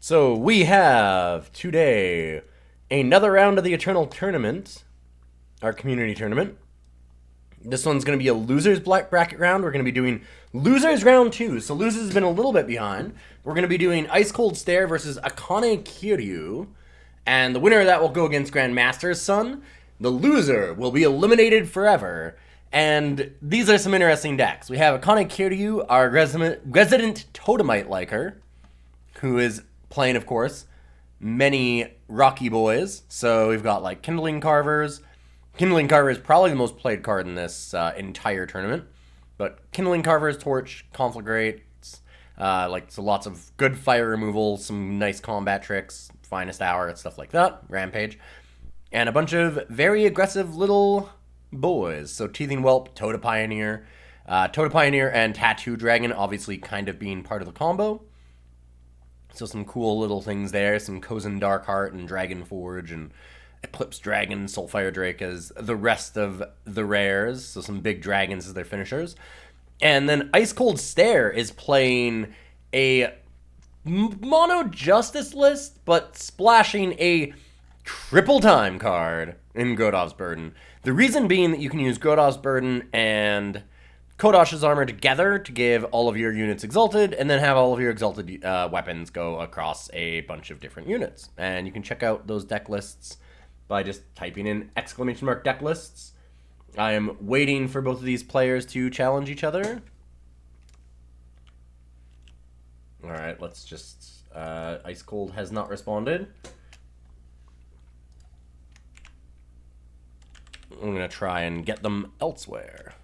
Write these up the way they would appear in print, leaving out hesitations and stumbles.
So we have today another round of the Eternal Tournament, our community tournament. This one's going to be a losers bracket round. We're going to be doing losers round 2. So losers has been a little bit behind. We're going to be doing IcekholdStare versus AkanesKiryu. And the winner of that will go against Grandmaster's son. The loser will be eliminated forever. And these are some interesting decks. We have AkanesKiryu, our resident Totemite liker, who is playing, of course, many Rocky Boys. So we've got like Kindling Carvers. Kindling Carver is probably the most played card in this entire tournament. But Kindling Carvers, Torch, Conflagrates, so lots of good fire removal, some nice combat tricks, Finest Hour, stuff like that, Rampage. And a bunch of very aggressive little boys. So Teething Whelp, Totem Pioneer, and Tattoo Dragon obviously kind of being part of the combo. So some cool little things there, some Cozen Darkheart and Dragon Forge and Eclipse Dragon, Soulfire Drake as the rest of the rares, so some big dragons as their finishers. And then IcekholdStare is playing a mono Justice list, but splashing a triple time card in Godov's Burden. The reason being that you can use Godov's Burden and Kodosh's Armor together to give all of your units Exalted, and then have all of your Exalted weapons go across a bunch of different units. And you can check out those deck lists by just typing in ! deck lists. I am waiting for both of these players to challenge each other. Alright, let's just... Ice Cold has not responded. I'm going to try and get them elsewhere.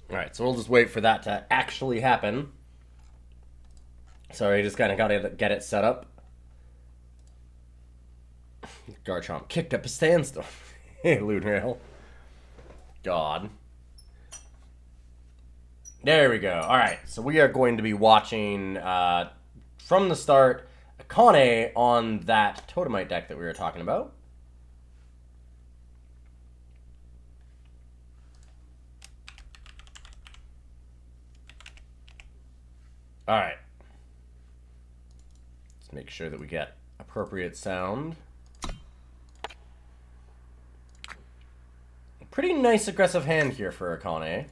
Alright, so we'll just wait for that to actually happen. Sorry, just kind of got to get it set up. Garchomp kicked up a standstill. Hey, Loonrail. God. There we go. Alright, so we are going to be watching, from the start, Akane on that Totemite deck that we were talking about. Alright. Let's make sure that we get appropriate sound. A pretty nice aggressive hand here for Akane.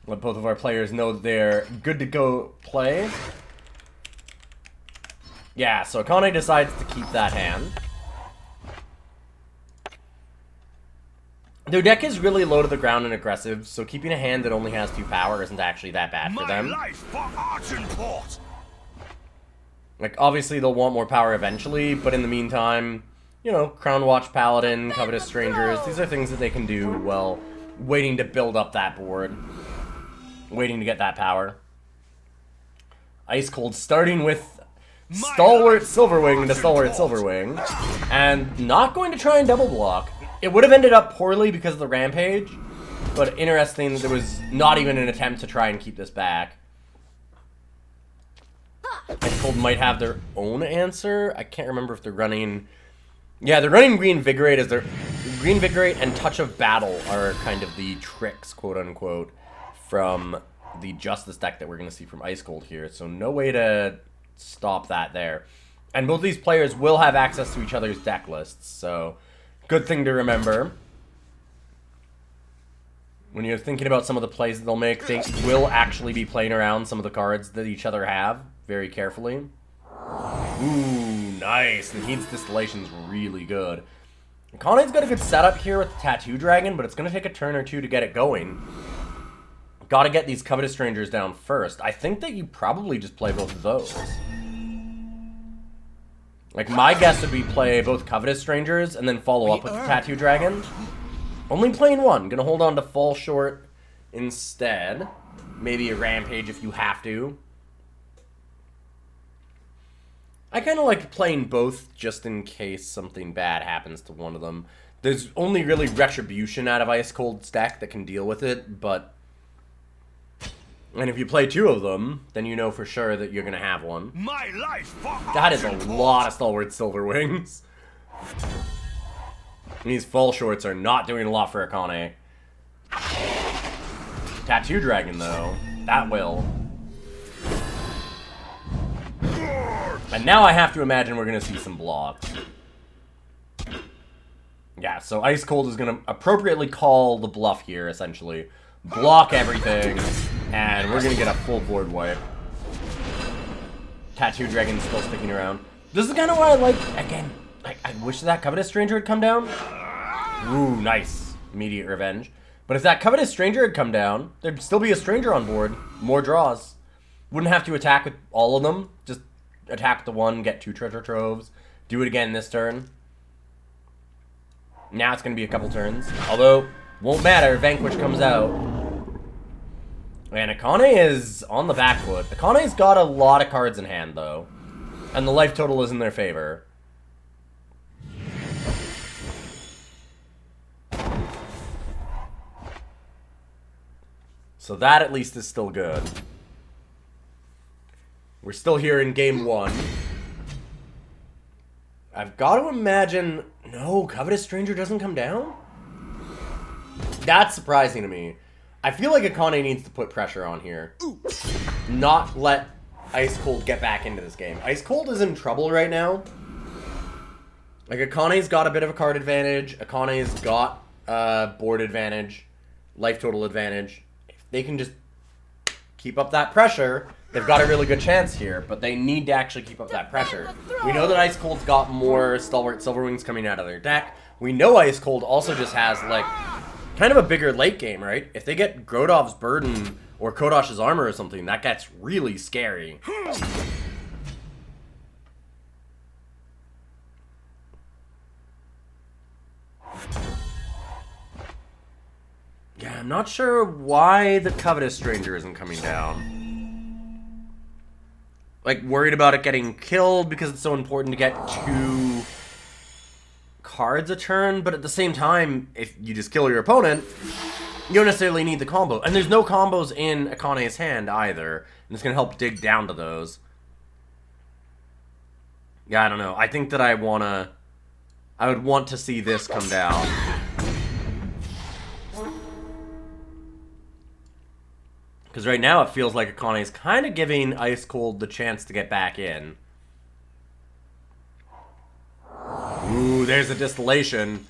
Let both of our players know that they're good to go play. Yeah, so Akane decides to keep that hand. Their deck is really low to the ground and aggressive, so keeping a hand that only has 2 power isn't actually that bad for them. Like, obviously they'll want more power eventually, but in the meantime, you know, Crown Watch Paladin, Covetous Strangers, these are things that they can do while waiting to build up that board. Waiting to get that power. Ice Cold starting with Stalwart Silverwing to Stalwart Silverwing, and not going to try and double block. It would have ended up poorly because of the Rampage, but interesting that there was not even an attempt to try and keep this back. Ice Cold might have their own answer. I can't remember if they're running... Yeah, they're running Reinvigorate as their... Reinvigorate and Touch of Battle are kind of the tricks, quote-unquote, from the Justice deck that we're going to see from Ice Cold here. So no way to stop that there. And both these players will have access to each other's deck lists, so... Good thing to remember. When you're thinking about some of the plays that they'll make, they will actually be playing around some of the cards that each other have very carefully. Ooh, nice. The Heat's Distillation's really good. Akane's got a good setup here with the Tattoo Dragon, but it's going to take a turn or two to get it going. Got to get these Covetous Strangers down first. I think that you probably just play both of those. Like, my guess would be play both Covetous Strangers and then follow up with the Tattoo Dragon. Only playing one. Gonna hold on to Fall Short instead. Maybe a Rampage if you have to. I kind of like playing both just in case something bad happens to one of them. There's only really Retribution out of Ice Cold's deck that can deal with it, but... And if you play 2 of them, then you know for sure that you're gonna have one. My life That is a lot of Stalwart Silver Wings. These Fall Shorts are not doing a lot for Akane. Tattoo Dragon, though. That will. And now I have to imagine we're gonna see some blocks. Yeah, so Ice Cold is going to appropriately call the bluff here, essentially. Block everything, and we're going to get a full board wipe. Tattoo Dragon's still sticking around. This is kind of what I like. Again, I wish that Covetous Stranger had come down. Ooh, nice. Immediate revenge. But if that Covetous Stranger had come down, there'd still be a Stranger on board. More draws. Wouldn't have to attack with all of them. Just attack with the one, get 2 treasure troves. Do it again this turn. Now it's going to be a couple turns. Although, won't matter. Vanquish comes out. And Akane is on the back foot. Akane's got a lot of cards in hand, though. And the life total is in their favor. So that at least is still good. We're still here in game 1. I've got to imagine... No, Covetous Stranger doesn't come down? That's surprising to me. I feel like Akane needs to put pressure on here. Not let Ice Cold get back into this game. Ice Cold is in trouble right now. Like, Akane's got a bit of a card advantage. Akane's got board advantage. Life total advantage. If they can just keep up that pressure... They've got a really good chance here, but they need to actually keep up that pressure. We know that Ice Cold's got more Stalwart Silverwings coming out of their deck. We know Ice Cold also just has, like, kind of a bigger late game, right? If they get Grodov's Burden or Kodosh's Armor or something, that gets really scary. Yeah, I'm not sure why the Covetous Stranger isn't coming down. Like, worried about it getting killed because it's so important to get 2 cards a turn, but at the same time, if you just kill your opponent, you don't necessarily need the combo. And there's no combos in Akane's hand either, and it's going to help dig down to those. Yeah, I don't know. I think that I would want to see this come down. Because right now it feels like Akane's kind of giving Ice Cold the chance to get back in. Ooh, there's a Distillation.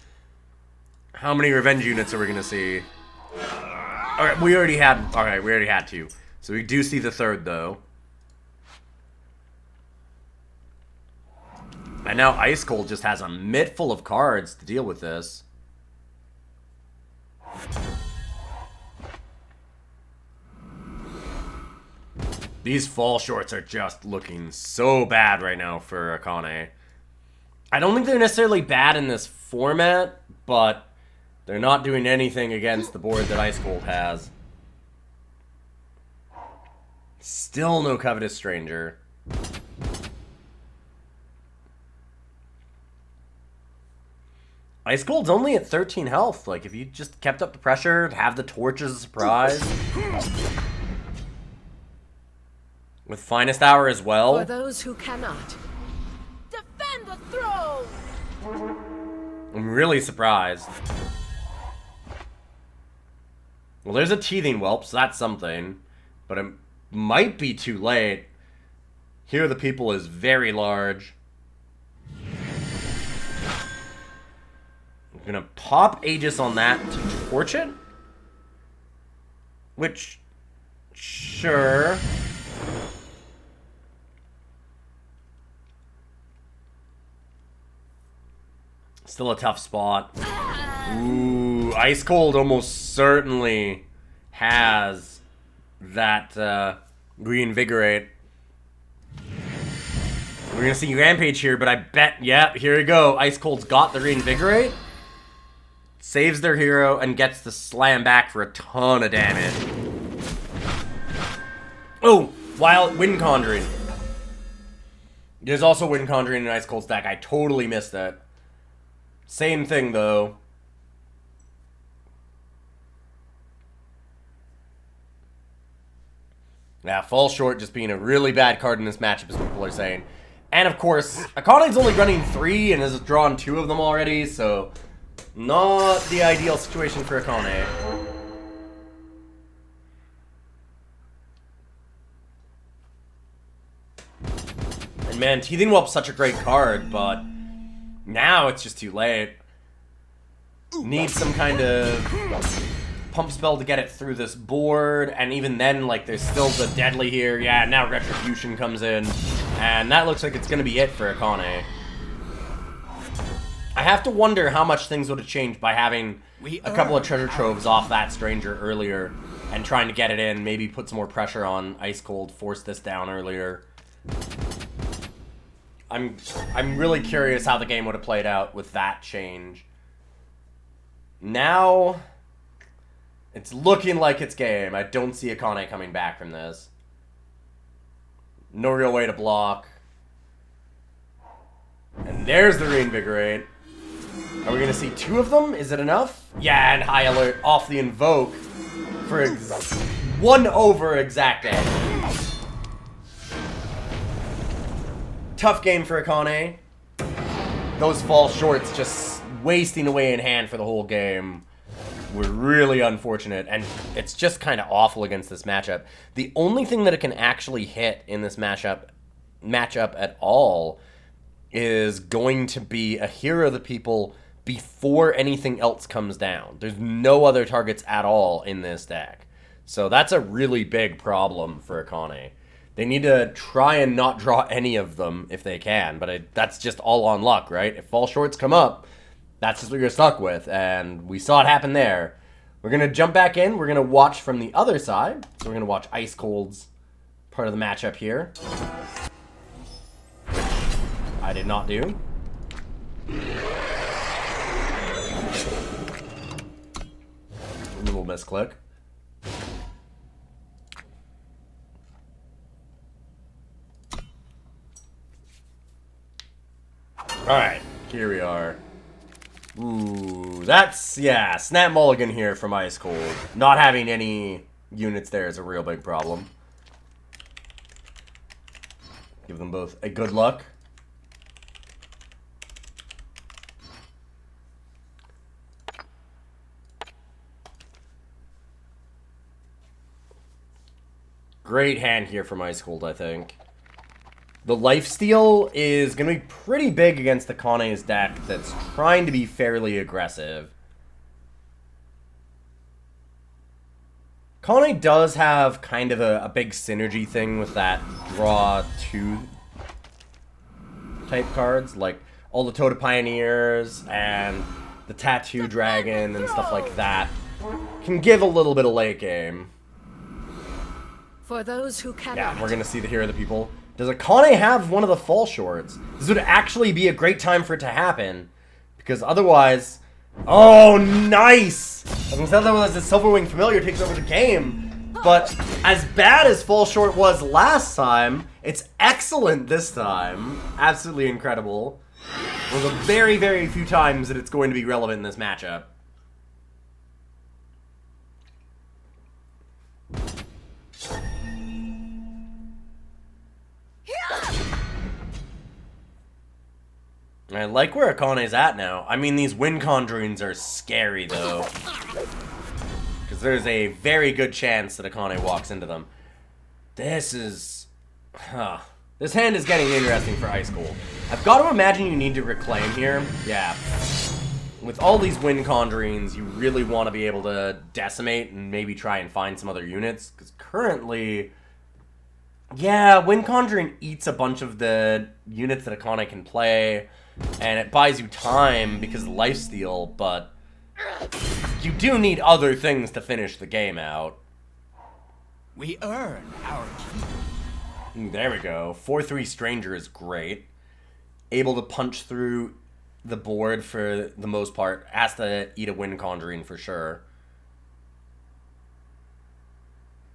How many revenge units are we going to see? Alright, we already had 2. So we do see the 3rd, though. And now Ice Cold just has a mitt full of cards to deal with this. These Fall Shorts are just looking so bad right now for Akane. I don't think they're necessarily bad in this format, but they're not doing anything against the board that Ice Cold has. Still no Covetous Stranger. Ice Cold's only at 13 health. Like, if you just kept up the pressure, have the torch as a surprise. With Finest Hour as well. For those who cannot, defend the throne. I'm really surprised. Well, there's a Teething Whelp, so that's something. But it might be too late. Here the People is very large. I'm gonna pop Aegis on that to torch it. Which, sure. Still a tough spot. Ooh, Ice Cold almost certainly has that Reinvigorate. We're gonna see Rampage here, but I bet, yeah, here we go. Ice Cold's got the Reinvigorate. Saves their hero and gets the slam back for a ton of damage. Oh, Wind Conjuring. There's also Wind Conjuring in Ice Cold's deck. I totally missed that. Same thing, though. Yeah, fall short just being a really bad card in this matchup is what people are saying. And of course, Akane's only running 3 and has drawn 2 of them already, so not the ideal situation for Akane. And man, Teething Whelp's such a great card, but now it's just too late. Need some kind of pump spell to get it through this board, and even then, like, there's still the deadly here. Yeah, now Retribution comes in, and that looks like it's gonna be it for Akane. I have to wonder how much things would have changed by having a couple of treasure troves off that stranger earlier and trying to get it in, maybe put some more pressure on Ice Cold, force this down earlier. I'm really curious how the game would have played out with that change. Now, it's looking like it's game. I don't see Akane coming back from this. No real way to block. And there's the Reinvigorate. Are we going to see 2 of them? Is it enough? Yeah, and High Alert off the Invoke for 1 over Exact Edge. Tough game for Akane. Those fall shorts just wasting away in hand for the whole game were really unfortunate, and it's just kind of awful against this matchup. The only thing that it can actually hit in this matchup at all is going to be a Hero of the People before anything else comes down. There's no other targets at all in this deck. So that's a really big problem for Akane. They need to try and not draw any of them if they can, but that's just all on luck, right? If fall shorts come up, that's just what you're stuck with, and we saw it happen there. We're going to jump back in. We're going to watch from the other side. So we're going to watch Ice Cold's part of the matchup here. I did not do. Little misclick. Alright, here we are. Ooh, that's, yeah, snap mulligan here from Ice Cold. Not having any units there is a real big problem. Give them both a good luck. Great hand here from Ice Cold, I think. The lifesteal is going to be pretty big against the Akane's deck that's trying to be fairly aggressive. Akane does have kind of a big synergy thing with that draw 2 type cards, like all the Toad Pioneers and the Tattoo Dragon and stuff like that. Can give a little bit of late game. For those who cannot. Yeah, we're going to see the Hero of the People. Does Akane have one of the fall shorts? This would actually be a great time for it to happen. Because otherwise... Oh, nice! I was going to say that was the Silverwing Familiar takes over the game. But as bad as fall short was last time, it's excellent this time. Absolutely incredible. One of the very, very few times that it's going to be relevant in this matchup. I like where Akane's at now. I mean, these Wind Conjurings are scary, though. Because there's a very good chance that Akane walks into them. This is... This hand is getting interesting for Ice Cold. I've got to imagine you need to reclaim here. Yeah. With all these Wind Conjurings, you really want to be able to decimate and maybe try and find some other units. Because currently... Yeah, Wind Conjuring eats a bunch of the units that Akane can play, and it buys you time because of lifesteal, but you do need other things to finish the game out. We earn our keep. There we go. 4/3 Stranger is great. Able to punch through the board for the most part. Has to eat a Wind Conjuring for sure.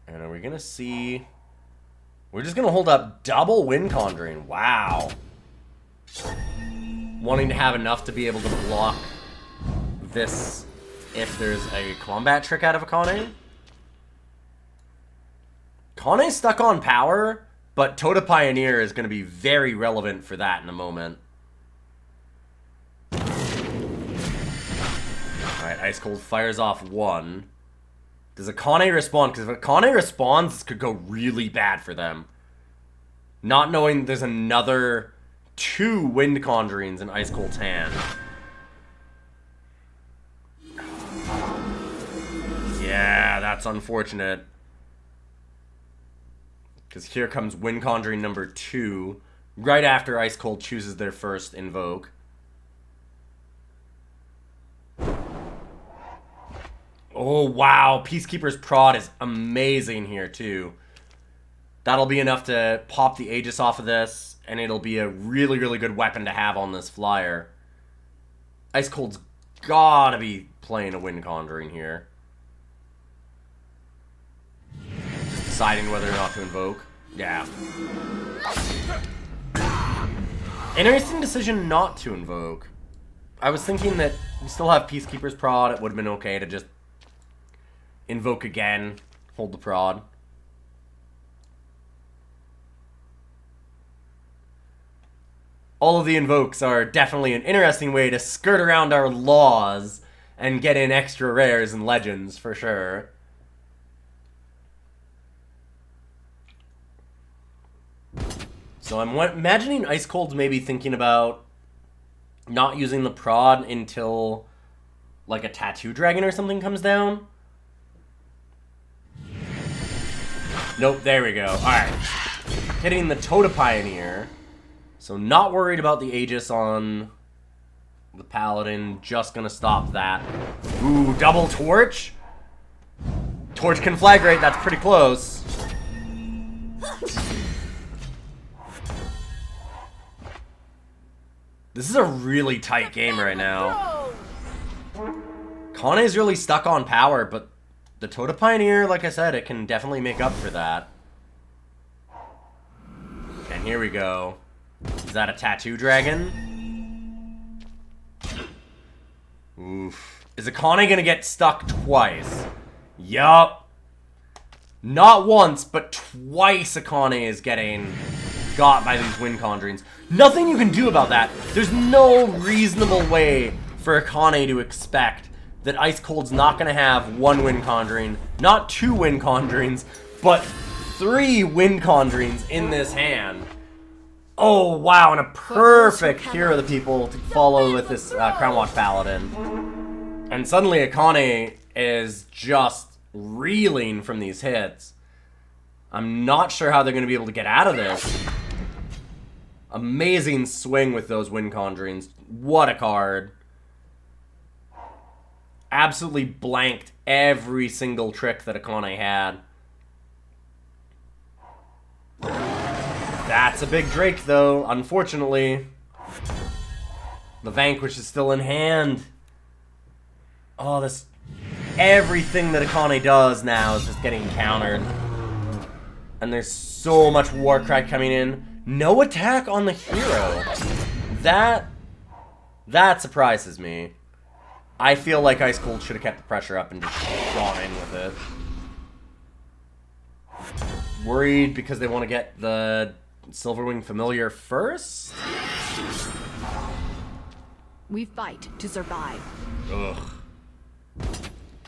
And are we going to see... We're just going to hold up double Wind Conjuring. Wow. Wanting to have enough to be able to block this if there's a combat trick out of Akane. Kane's stuck on power, but Tota Pioneer is going to be very relevant for that in a moment. Alright, Ice Cold fires off one. Does Akane respond? Because if Akane responds, this could go really bad for them. Not knowing there's another 2 Wind Conjurings in Ice Cold's hand. Yeah, that's unfortunate. Because here comes Wind Conjuring number 2, right after Ice Cold chooses their first Invoke. Oh, wow. Peacekeeper's Prod is amazing here, too. That'll be enough to pop the Aegis off of this, and it'll be a really, really good weapon to have on this flyer. Ice Cold's gotta be playing a Wind Conjuring here. Just deciding whether or not to invoke. Yeah. Interesting decision not to invoke. I was thinking that we still have Peacekeeper's Prod. It would have been okay to just invoke again, hold the prod. All of the invokes are definitely an interesting way to skirt around our laws and get in extra rares and legends, for sure. So I'm imagining Ice Cold's maybe thinking about not using the prod until like a Tattoo Dragon or something comes down. Nope, there we go. Alright. Hitting the Tota Pioneer. So not worried about the Aegis on the Paladin. Just gonna stop that. Ooh, double Torch? Torch Conflagrate, that's pretty close. This is a really tight game right now. Kane's really stuck on power, but the Tota Pioneer, like I said, it can definitely make up for that. And here we go. Is that a Tattoo Dragon? Oof. Is Akane gonna get stuck twice? Yup. Not once, but twice Akane is getting got by these Wind Conjurings. Nothing you can do about that. There's no reasonable way for Akane to expect that Ice Cold's not going to have 1 Wind Conjuring, not 2 Wind Conjurings, but 3 Wind Conjurings in this hand. Oh, wow, and a perfect Hero of the People to follow with this Crown Watch Paladin. And suddenly Akane is just reeling from these hits. I'm not sure how they're going to be able to get out of this. Amazing swing with those Wind Conjurings. What a card. Absolutely blanked every single trick that Akane had. That's a big Drake, though, unfortunately. The Vanquish is still in hand. Oh, this... Everything that Akane does now is just getting countered. And there's so much Warcry coming in. No attack on the hero. That surprises me. I feel like Ice Cold should have kept the pressure up and just gone in with it. Worried because they want to get the Silverwing Familiar first? We fight to survive. Ugh.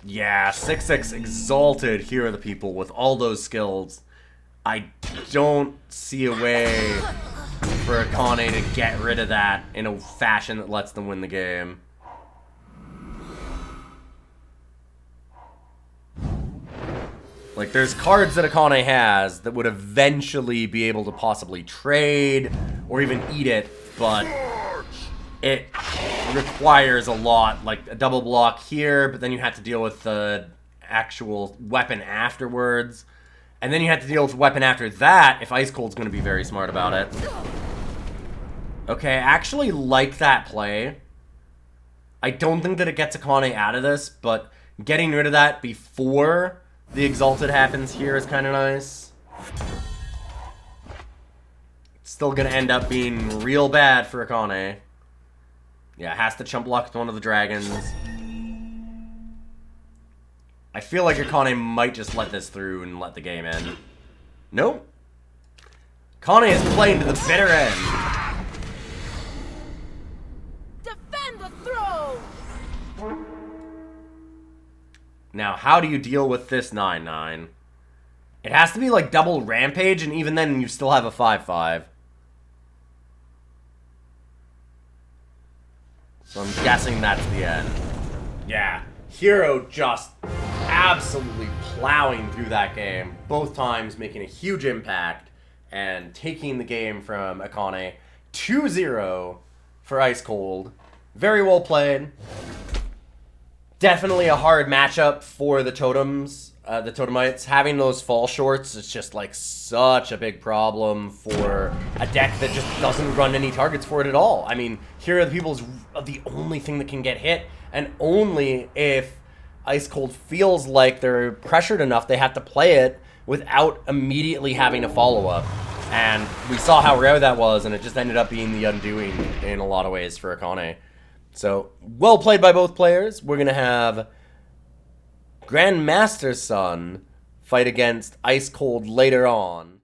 Yeah, 6/6 Exalted Hero of the People with all those skills. I don't see a way for Akane to get rid of that in a fashion that lets them win the game. Like, there's cards that Akane has that would eventually be able to possibly trade or even eat it, but it requires a lot, like a double block here, but then you have to deal with the actual weapon afterwards. And then you have to deal with the weapon after that if Ice Cold's going to be very smart about it. Okay, I actually like that play. I don't think that it gets Akane out of this, but getting rid of that before the Exalted happens here is kind of nice. It's still going to end up being real bad for Akane. Yeah, has to chump block with one of the dragons. I feel like Akane might just let this through and let the game end. Nope. Akane is playing to the bitter end. Defend the throne! Now, how do you deal with this 9-9? It has to be like double Rampage, and even then you still have a 5-5. So I'm guessing that's the end. Yeah, Hero just absolutely plowing through that game. Both times making a huge impact and taking the game from Akane. 2-0 for Ice Cold. Very well played. Definitely a hard matchup for the Totems, the Totemites. Having those fall shorts is just like such a big problem for a deck that just doesn't run any targets for it at all. I mean, here are the people's the only thing that can get hit, and only if Ice Cold feels like they're pressured enough, they have to play it without immediately having a follow-up. And we saw how rare that was, and it just ended up being the undoing in a lot of ways for Akane. So, well played by both players. We're going to have Grandmaster's Son fight against Ice Cold later on.